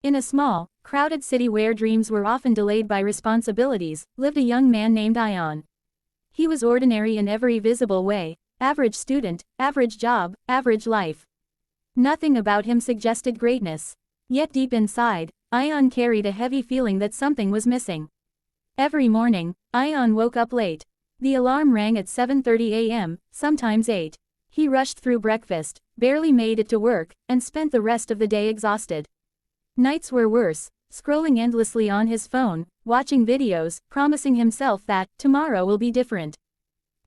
In a small, crowded city where dreams were often delayed by responsibilities, lived a young man named Ion. He was ordinary in every visible way: average student, average job, average life. Nothing about him suggested greatness. Yet deep inside, Ion carried a heavy feeling that something was missing. Every morning, Ion woke up late. The alarm rang at 7:30 a.m., sometimes 8. He rushed through breakfast, barely made it to work, and spent the rest of the day exhausted. Nights were worse, scrolling endlessly on his phone, watching videos, promising himself that tomorrow will be different.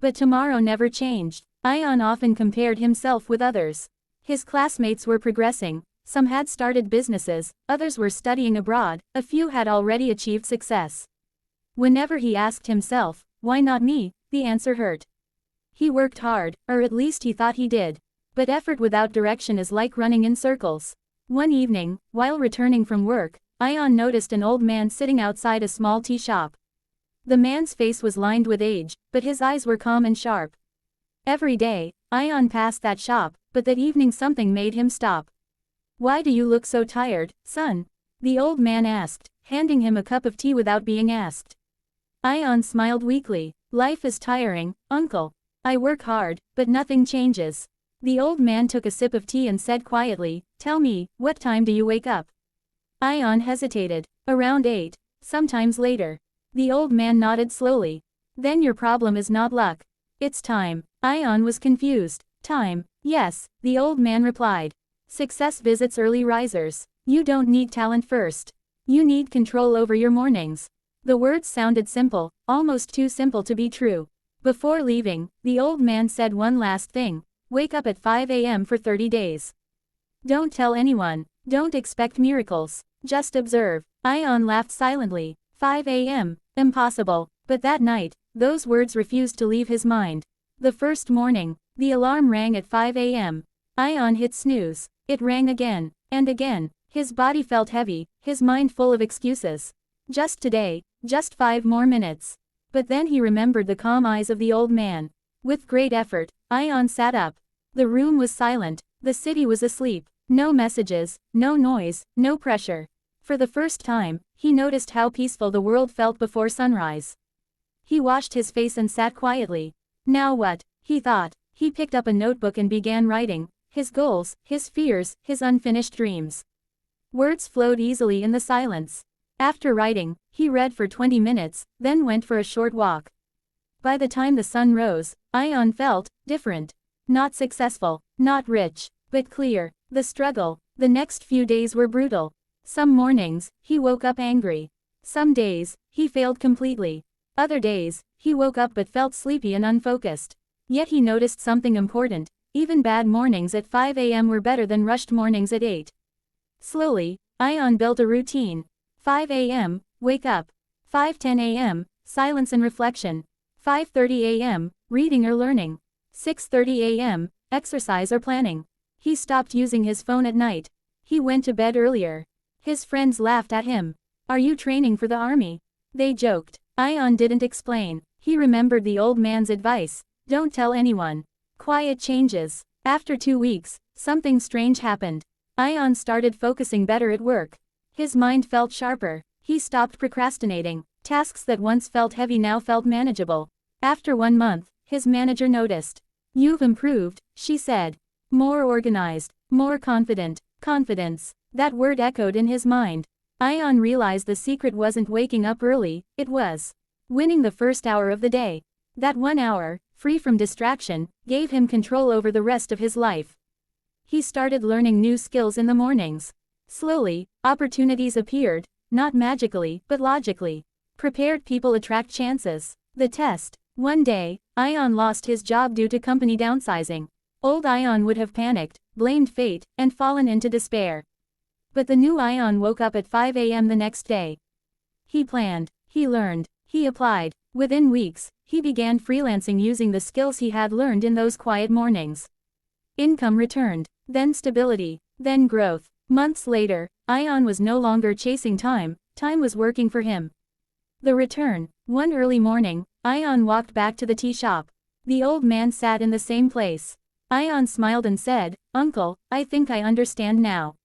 But tomorrow never changed. Ion often compared himself with others. His classmates were progressing, some had started businesses, others were studying abroad, a few had already achieved success. Whenever he asked himself, "Why not me?" the answer hurt. He worked hard, or at least he thought he did. But effort without direction is like running in circles. One evening, while returning from work, Ion noticed an old man sitting outside a small tea shop. The man's face was lined with age, but his eyes were calm and sharp. Every day, Ion passed that shop, but that evening something made him stop. "Why do you look so tired, son?" the old man asked, handing him a cup of tea without being asked. Ion smiled weakly. "Life is tiring, uncle. I work hard, but nothing changes." The old man took a sip of tea and said quietly, "Tell me, what time do you wake up?" Ion hesitated. "Around 8, sometimes later." The old man nodded slowly. "Then your problem is not luck. It's time." Ion was confused. "Time?" "Yes," the old man replied. "Success visits early risers. You don't need talent first. You need control over your mornings." The words sounded simple, almost too simple to be true. Before leaving, the old man said one last thing: wake up at 5 a.m. for 30 days. Don't tell anyone. Don't expect miracles. Just observe. Ion laughed silently. 5 a.m. Impossible. But that night, those words refused to leave his mind. The first morning, the alarm rang at 5 a.m. Ion hit snooze. It rang again, and again. His body felt heavy, his mind full of excuses. Just today, just 5 more minutes. But then he remembered the calm eyes of the old man. With great effort, Ion sat up. The room was silent. The city was asleep. No messages, no noise, no pressure. For the first time, he noticed how peaceful the world felt before sunrise. He washed his face and sat quietly. Now what? He thought. He picked up a notebook and began writing. His goals, his fears, his unfinished dreams. Words flowed easily in the silence. After writing, he read for 20 minutes, then went for a short walk. By the time the sun rose, Ion felt different. Not successful, not rich, but clear. The struggle, the next few days were brutal. Some mornings, he woke up angry. Some days, he failed completely. Other days, he woke up but felt sleepy and unfocused. Yet he noticed something important: even bad mornings at 5 a.m. were better than rushed mornings at 8. Slowly, Ion built a routine. 5 a.m., wake up. 5:10 a.m., silence and reflection. 5:30 a.m., reading or learning. 6:30 a.m., exercise or planning. He stopped using his phone at night. He went to bed earlier. His friends laughed at him. "Are you training for the army?" they joked. Ion didn't explain. He remembered the old man's advice: don't tell anyone. Quiet changes. After 2 weeks, something strange happened. Ion started focusing better at work. His mind felt sharper. He stopped procrastinating. Tasks that once felt heavy now felt manageable. After 1 month, his manager noticed. "You've improved," she said. "More organized, more confident." Confidence. That word echoed in his mind. Ion realized the secret wasn't waking up early, it was winning the first hour of the day. That 1 hour, free from distraction, gave him control over the rest of his life. He started learning new skills in the mornings. Slowly, opportunities appeared, not magically, but logically. Prepared people attract chances. The test. One day, Ion lost his job due to company downsizing. Old Ion would have panicked, blamed fate, and fallen into despair. But the new Ion woke up at 5 a.m. the next day. He planned, he learned, he applied. Within weeks, he began freelancing using the skills he had learned in those quiet mornings. Income returned, then stability, then growth. Months later, Ion was no longer chasing time, time was working for him. The return. One early morning, Ion walked back to the tea shop. The old man sat in the same place. Ion smiled and said, "Uncle, I think I understand now."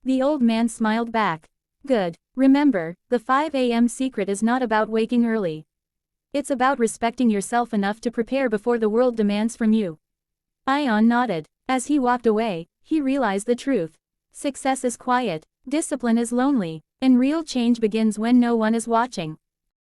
The old man smiled back. Good. Remember, the 5 a.m. secret is not about waking early. It's about respecting yourself enough to prepare before the world demands from you. Ion nodded. As he walked away, he realized the truth. Success is quiet, discipline is lonely, and real change begins when no one is watching.